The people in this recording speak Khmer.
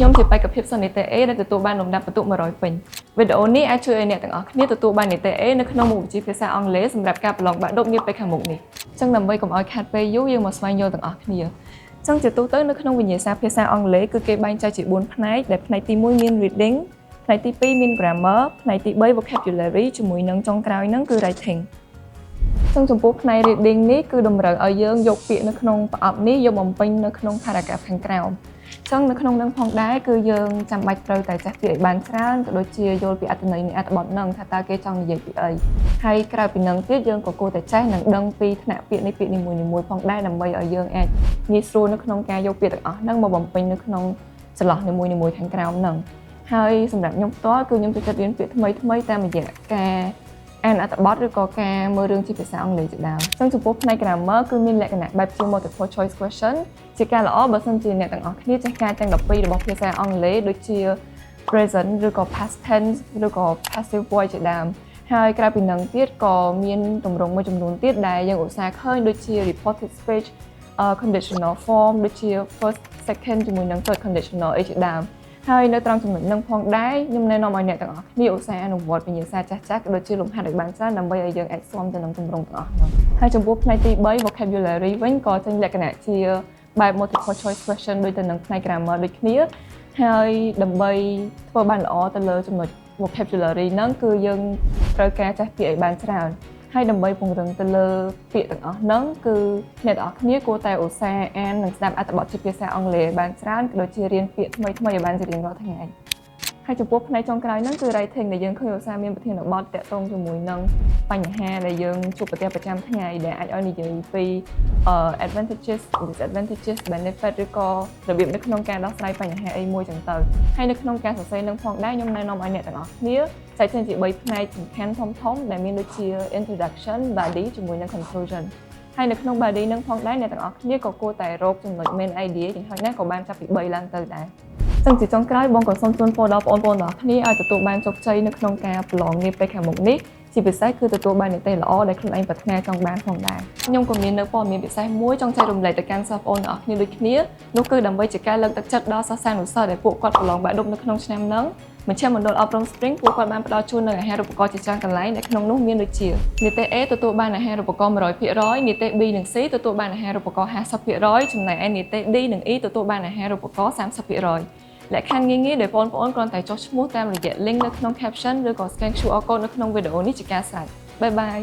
ខ្ញុំជាបេក្ខភាពសិស្សនីតិ A ដែលទទួលបានលំដាប់ពិន្ទុ100ពេញវីដេអូនេះអាចជួយឲ្យអ្នកទាំងអស់គ្នាទទួលបាននីតិ A នៅក្នុងមុខវិជ្ជាភាសាអង់គ្លេសសម្រាប់ការប្រឡងបាក់ឌុបនាពេលខាងមុខនេះអញ្ចឹងដើម្បីកុំឲ្យខាតពេលយូរយើងមកស្វែងយល់ទាំងអស់គ្នាអញ្ចឹងជាទូទៅនៅក្នុងវិញ្ញាសាភាសាអង់គ្លេសគឺគេបែងចែកជា4ផ្នែកដែលផ្នែកទី1មាន reading ផ្នែកទី2មាន grammar ផ្នែកទី3 vocabulary ជាមួយនឹងចុងក្រោយហ្នឹងគឺ writing ចឹងចំពោះផ្នែក reading នេះគឺតម្រូវឲ្យយើងយកពាក្យនៅក្នុងប្រអប់នេះយកបំពេញនៅក្នុង paragraph ខាងក្រោមចឹងនៅក្នុងនឹងផងដែរគឺយើងចាំបាច់ត្រូវតែចេះពាក្យឲ្យបានច្រើនក៏ដូចជាយល់ពីអត្ថន័យនៃអត្ថបទហ្នឹងថាតើគេចង់និយាយពីអីហើយក្រៅពីហ្នឹងទៀតយើងក៏គួរតែចេះនិងដឹងពីថ្នាក់ពាក្យនេះពាក្យនីមួយៗផងដែរដើម្បីឲ្យយើងអាចងាយស្រួលនៅក្នុងការយកពាក្យទាំងអស់ហ្នឹងមកបំពេញនៅក្នុងចន្លោះនីមួយៗខាងក្រោមហ្នឹងហើយសម្រាប់ខ្ញុំផ្ទាល់គឺខ្ញុំចូលចិត្តរៀនពាក្យថ្មីៗតាមរយៈការអានអត្ថបទឬក៏ការមើលរឿងជាភាសាអង់គ្លេសជាដើមអញ្ចឹងចំពោះផ្នែក grammar គឺមានលក្ខណៈបែបជា multiple choice question ជាការល្អបើសិនជាអ្នកទាំងអស់គ្នាចេះការទាំង12របស់ភាសាអង់គ្លេសដូចជា present ឬក៏ past tense ឬក៏ passive voice ជាដើមហើយក្រៅពីហ្នឹងទៀតក៏មានទម្រង់មួយចំនួនទៀតដែលយើងឧស្សាហ៍ឃើញដូចជា reported speech conditional form ដូចជា first second ជាមួយនឹង third conditional អីជាដើមហើយនៅត្រង់ចំណុចហ្នឹងផងដែរខ្ញុំណែនាំឲ្យអ្នកទាំងអស់គ្នាឧស្សាហ៍អនុវត្តវិញ្ញាសាចាស់ៗក៏ដូចជាលំហាត់ឲ្យបានច្រើនដើម្បីឲ្យយើងអាចស្មទៅនឹងទម្រង់ទាំងអស់ហ្នឹងហើយចំពោះផ្នែកទី3 vocabulary វិញក៏ចេញលក្ខណៈជាបែប multiple choice question ដូចទៅនឹងផ្នែក grammar ដូចគ្នាហើយដើម្បីធ្វើបានល្អទៅលើចំណុច vocabulary ហ្នឹងគឺយើងត្រូវការចេះពាក្យឲ្យបានច្រើនហើយដើម្បីពង្រឹងទៅលើពាក្យទាំងអស់ហ្នឹងគឺអ្នកទាំងអស់គ្នាគួរតែឧស្សាហ៍អាននិងស្ដាប់អត្ថបទជាភាសាអង់គ្លេសបានច្រើនក៏ដូចជារៀនពាក្យថ្មីៗឲ្យបានជារៀងរាល់ថ្ងៃហើយចំពោះផ្នែកចុងក្រោយហ្នឹងគឺ writing ដែលយើងឃើញឧស្សាហ៍មានប្រធានបទតាក់ទងជាមួយនឹងបញ្ហាដែលយើងជួបប្រទះប្រចាំថ្ងៃដែលអាចឲ្យនិយាយពី advantages disadvantages benefit ឬក៏របៀបនៅក្នុងការដោះស្រាយបញ្ហាអីមួយចឹងទៅហើយនៅក្នុងការសរសេរនឹងផងដែរខ្ញុំណែនាំឲ្យអ្នកទាំងអស់គ្នាចែកចេញជា3ផ្នែកសំខាន់ធំៗដែលមានដូចជា introduction body ជាមួយនឹង conclusion ហើយនៅក្នុង body នឹងផងដែរអ្នកទាំងអស់គ្នាក៏គួរតែរកចំណុច main idea យ៉ាងហោចណាស់ក៏បានចាប់ពី3ឡើងទៅដែរចឹងជាចុងក្រោយបងក៏សូមជូនពរដល់បងប្អូនទាំងអស់គ្នាឲ្យទទួលបានជោគជ័យនៅក្នុងការប្រឡងនាពេលខាងមុខនេះជាពិសេសគឺទទួលបាននីតិល្អដែលខ្លួនឯងប្រាថ្នាចង់បានផងដែរខ្ញុំក៏មាននៅព័ត៌មានពិសេសមួយចង់ចែករំលែកទៅកាន់សិស្សបងប្អូនទាំងអស់គ្នាដូចគ្នានោះគឺដើម្បីជាការលើកទឹកចិត្តដល់សិស្សានុសិស្សដែលពួកគាត់ប្រឡងបាក់ឌុបនៅក្នុងឆ្នាំនេះមជ្ឈមណ្ឌលអប់រំ Spring ពួកគាត់បានផ្ដល់ជូននូវអាហារូបករណ៍ជាច្រើនកន្លែងដែលក្នុងនោះមានដូចជានីតិ A ទទួលបានអាហារូបករណ៍ 100% នីតិ B និង C ទទួលបានអាហារូបករណ៍ 50% ចំណែកឯនីតិ D និង E ទទួលបានអាហារូបករណ៍ 30%លក្ខខណ្ឌងាយៗដែលបងប្អូនគ្រាន់តែចុះឈ្មោះតាមរយៈ link នៅក្នុង caption ឬក៏ scan QR code នៅក្នុងវីដេអូនេះជាការស្រេចបាយបាយ